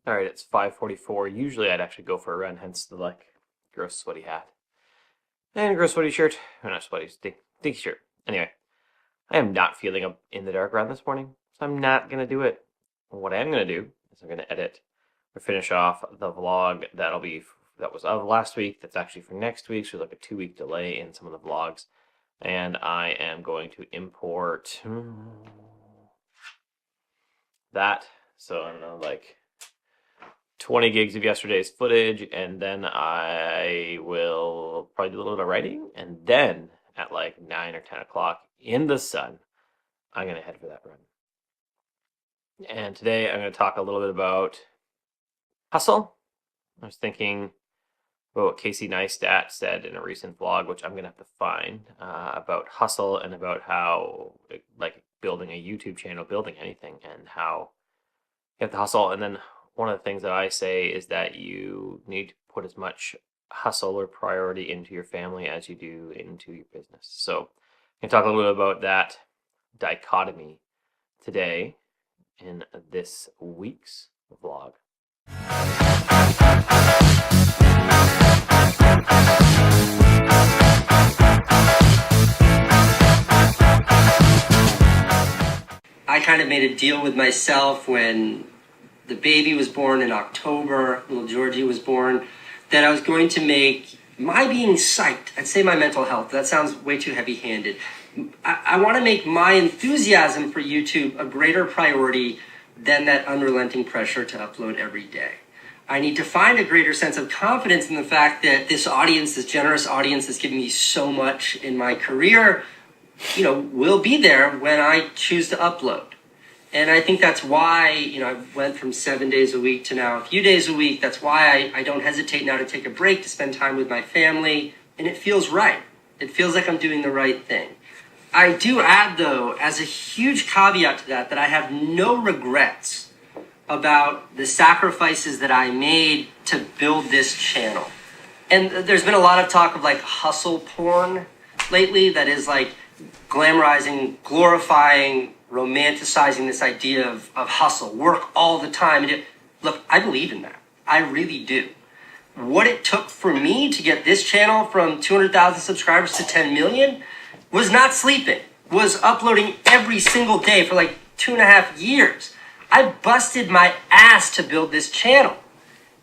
All right, it's 5:44. Usually I'd actually go for a run, hence the gross sweaty hat and gross sweaty shirt. Or not sweaty, stinky shirt. Anyway, I am not feeling up in the dark run this morning, so I'm not gonna do it. What I am gonna do is I'm gonna edit or finish off the vlog that was of last week. That's actually for next week, so like a 2-week delay in some of the vlogs. And I am going to import that. So I don't know, like 20 gigs of yesterday's footage, and then I will probably do a little bit of writing, and then at like 9 or 10 o'clock in the sun, I'm going to head for that run. And today I'm going to talk a little bit about hustle. I was thinking about what Casey Neistat said in a recent vlog, which I'm going to have to find, about hustle and about how, like, building a YouTube channel, building anything, and how you have to hustle. And then one of the things that I say is that you need to put as much hustle or priority into your family as you do into your business. So I can talk a little bit about that dichotomy today in this week's vlog. I kind of made a deal with myself when the baby was born in October, little Georgie was born, that I was going to make my being psyched, I'd say my mental health, that sounds way too heavy-handed. I want to make my enthusiasm for YouTube a greater priority than that unrelenting pressure to upload every day. I need to find a greater sense of confidence in the fact that this audience, this generous audience that's given me so much in my career, will be there when I choose to upload. And I think that's why, I went from 7 days a week to now a few days a week. That's why I don't hesitate now to take a break, to spend time with my family. And it feels right. It feels like I'm doing the right thing. I do add, though, as a huge caveat to that I have no regrets about the sacrifices that I made to build this channel. And there's been a lot of talk of like hustle porn lately, that is like glamorizing, glorifying, romanticizing this idea of hustle, work all the time. Look, I believe in that. I really do. What it took for me to get this channel from 200,000 subscribers to 10 million was not sleeping, was uploading every single day for like 2.5 years. I busted my ass to build this channel.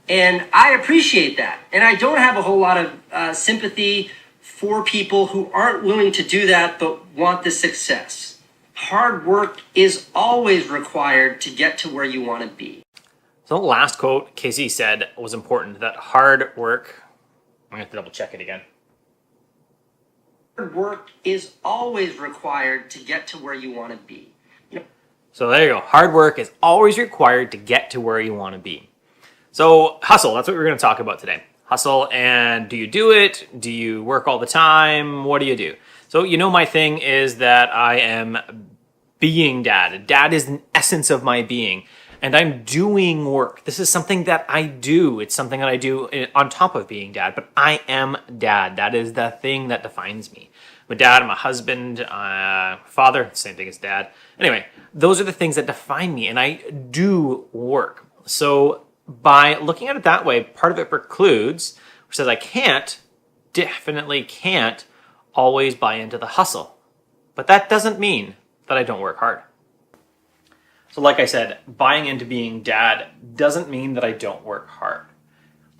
And I appreciate that. And I don't have a whole lot of sympathy for people who aren't willing to do that but want the success. Hard work is always required to get to where you want to be. So the last quote Casey said was important, that hard work, I'm going to have to double check it again. Hard work is always required to get to where you want to be. So there you go. Hard work is always required to get to where you want to be. So hustle, that's what we're going to talk about today. Hustle, and do you do it? Do you work all the time? What do you do? So my thing is that I am being dad. Dad is an essence of my being, and I'm doing work. This is something that I do. It's something that I do on top of being dad, but I am dad. That is the thing that defines me. I'm a dad, I'm a husband, father, same thing as dad. Anyway, those are the things that define me, and I do work. So by looking at it that way, part of it precludes, which says I definitely can't always buy into the hustle. But that doesn't mean that I don't work hard. So like I said, buying into being dad doesn't mean that I don't work hard.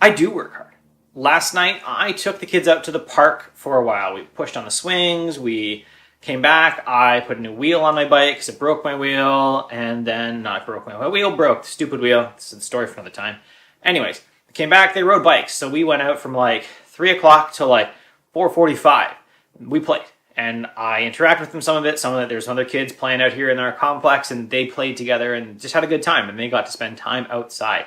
I do work hard. Last night, I took the kids out to the park for a while. We pushed on the swings, we came back, I put a new wheel on my bike because it broke my wheel, and then, not broke my wheel, broke, the stupid wheel. This is the story for another time. Anyways, I came back, they rode bikes, so we went out from like 3 o'clock to like 4:45. We played, and I interacted with them some of it. There's other kids playing out here in our complex, and they played together and just had a good time, and they got to spend time outside.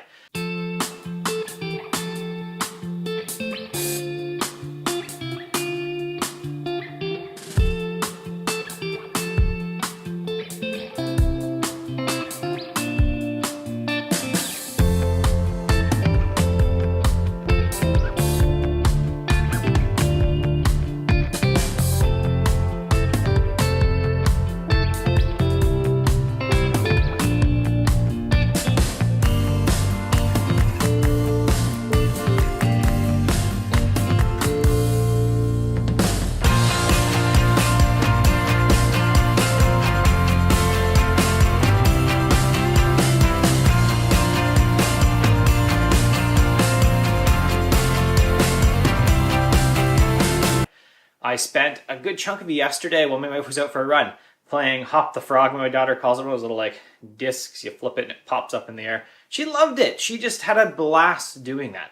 I spent a good chunk of yesterday while my wife was out for a run playing Hop the Frog. My daughter calls it, one of those little like discs. You flip it and it pops up in the air. She loved it. She just had a blast doing that.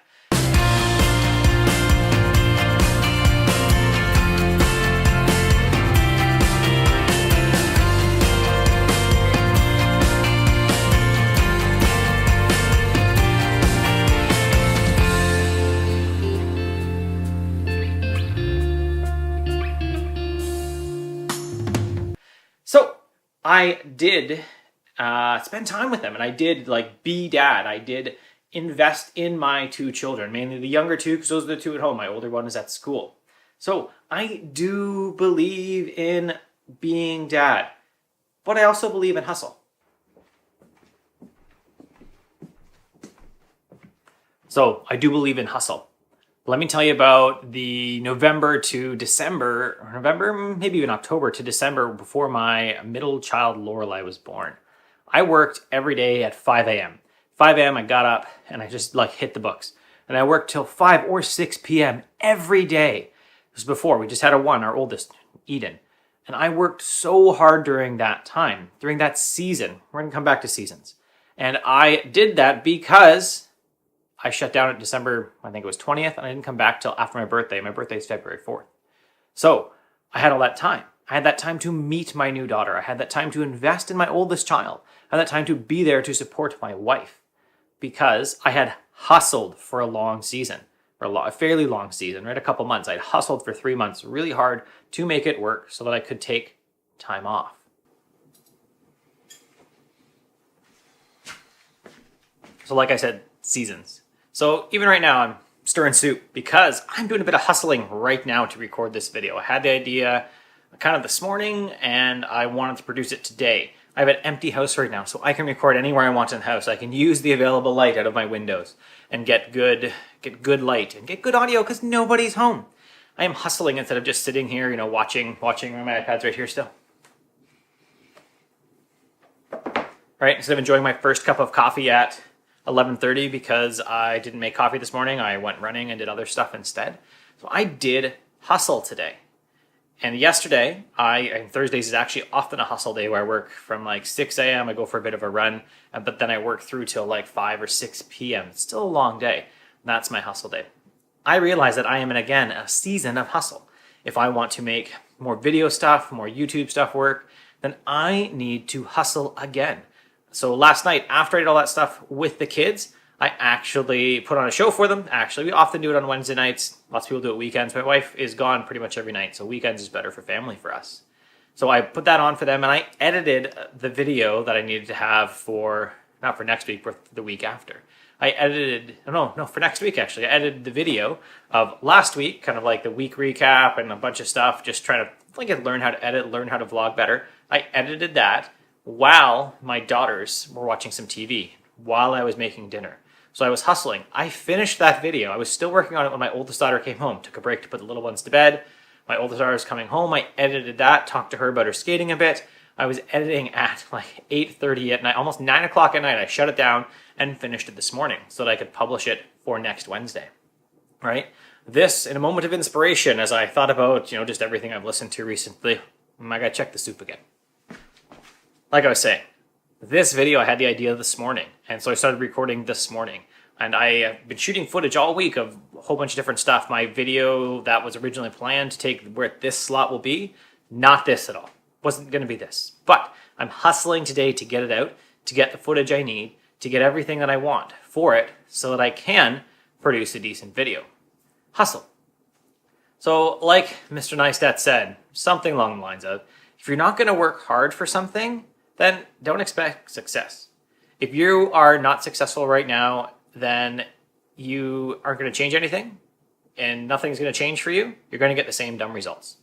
So I did spend time with them, and I did like be dad. I did invest in my two children, mainly the younger two, because those are the two at home. My older one is at school. So I do believe in being dad, but I also believe in hustle. So I do believe in hustle. Let me tell you about the November to December, or November, maybe even October to December before my middle child Lorelei was born. I worked every day at 5 a.m. 5 a.m. I got up and I just like hit the books. And I worked till 5 or 6 p.m. every day. This was before, we just had our oldest, Eden. And I worked so hard during that time, during that season. We're gonna come back to seasons. And I did that because I shut down at December, I think it was 20th, and I didn't come back till after my birthday. My birthday is February 4th. So I had all that time. I had that time to meet my new daughter. I had that time to invest in my oldest child. I had that time to be there to support my wife because I had hustled for a long season, or a fairly long season, right? A couple months. I'd hustled for 3 months really hard to make it work so that I could take time off. So like I said, seasons. So even right now, I'm stirring soup because I'm doing a bit of hustling right now to record this video. I had the idea kind of this morning and I wanted to produce it today. I have an empty house right now, so I can record anywhere I want in the house. I can use the available light out of my windows and get good light and get good audio because nobody's home. I am hustling instead of just sitting here, watching. My iPad's right here still. Right, instead of enjoying my first cup of coffee at 11:30 because I didn't make coffee this morning, I went running and did other stuff instead. So I did hustle today. And yesterday, and Thursdays is actually often a hustle day where I work from like 6 a.m. I go for a bit of a run, but then I work through till like 5 or 6 p.m. It's still a long day. That's my hustle day. I realize that I am in, again, a season of hustle. If I want to make more video stuff, more YouTube stuff work, then I need to hustle again. So last night, after I did all that stuff with the kids, I actually put on a show for them. Actually, we often do it on Wednesday nights. Lots of people do it weekends. My wife is gone pretty much every night, so weekends is better for family for us. So I put that on for them, and I edited the video that I needed to have not for next week, but the week after. For next week actually. I edited the video of last week, kind of like the week recap and a bunch of stuff, just trying to learn how to edit, learn how to vlog better. I edited that while my daughters were watching some TV, while I was making dinner. So I was hustling. I finished that video. I was still working on it when my oldest daughter came home. Took a break to put the little ones to bed. My oldest daughter was coming home. I edited that, talked to her about her skating a bit. I was editing at like 8:30 at night, almost 9 o'clock at night. I shut it down and finished it this morning so that I could publish it for next Wednesday, right? This, in a moment of inspiration, as I thought about, just everything I've listened to recently, I gotta check the soup again. Like I was saying, this video, I had the idea this morning, and so I started recording this morning. And I have been shooting footage all week of a whole bunch of different stuff. My video that was originally planned to take where this slot will be, not this at all. Wasn't going to be this. But I'm hustling today to get it out, to get the footage I need, to get everything that I want for it so that I can produce a decent video. Hustle. So like Mr. Neistat said, something along the lines of, if you're not going to work hard for something, then don't expect success. If you are not successful right now, then you aren't going to change anything and nothing's going to change for you. You're going to get the same dumb results.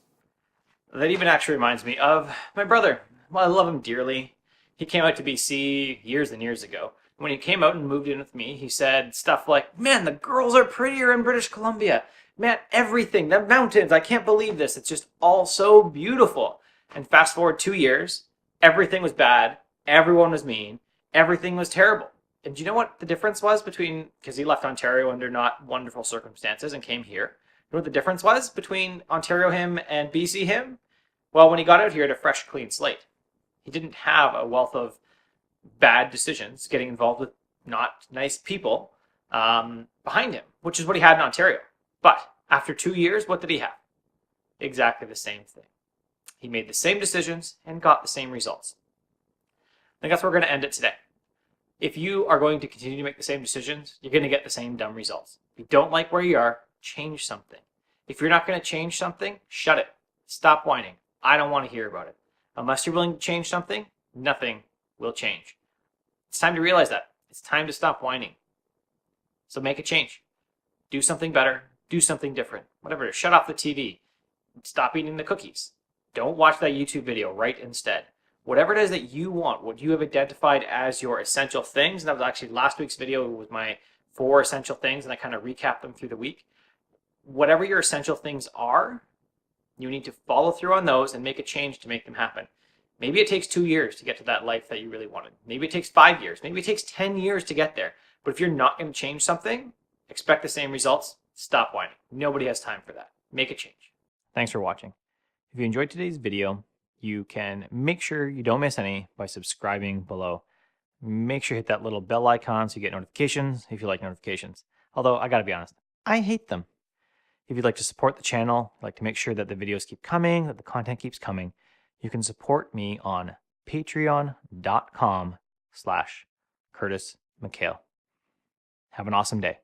That even actually reminds me of my brother. Well, I love him dearly. He came out to BC years and years ago. When he came out and moved in with me, he said stuff like, man, the girls are prettier in British Columbia. Man, everything, the mountains, I can't believe this. It's just all so beautiful. And fast forward 2 years, everything was bad. Everyone was mean. Everything was terrible. And do you know what the difference was between, because he left Ontario under not wonderful circumstances and came here. know what the difference was between Ontario him and BC him? Well, when he got out here, he had a fresh, clean slate. He didn't have a wealth of bad decisions, getting involved with not nice people behind him, which is what he had in Ontario. But after 2 years, what did he have? Exactly the same thing. He made the same decisions and got the same results. I think that's where we're going to end it today. If you are going to continue to make the same decisions, you're going to get the same dumb results. If you don't like where you are, change something. If you're not going to change something, shut it. Stop whining. I don't want to hear about it. Unless you're willing to change something, nothing will change. It's time to realize that. It's time to stop whining. So make a change. Do something better. Do something different. Whatever it is. Shut off the TV. Stop eating the cookies. Don't watch that YouTube video. Write instead. Whatever it is that you want, what you have identified as your essential things, and that was actually last week's video with my 4 essential things, and I kind of recapped them through the week. Whatever your essential things are, you need to follow through on those and make a change to make them happen. Maybe it takes 2 years to get to that life that you really wanted. Maybe it takes 5 years. Maybe it takes 10 years to get there. But if you're not going to change something, expect the same results. Stop whining. Nobody has time for that. Make a change. Thanks for watching. If you enjoyed today's video, you can make sure you don't miss any by subscribing below. Make sure you hit that little bell icon so you get notifications if you like notifications. Although, I gotta be honest, I hate them. If you'd like to support the channel, like to make sure that the videos keep coming, that the content keeps coming, you can support me on patreon.com/Curtis McHale. Have an awesome day.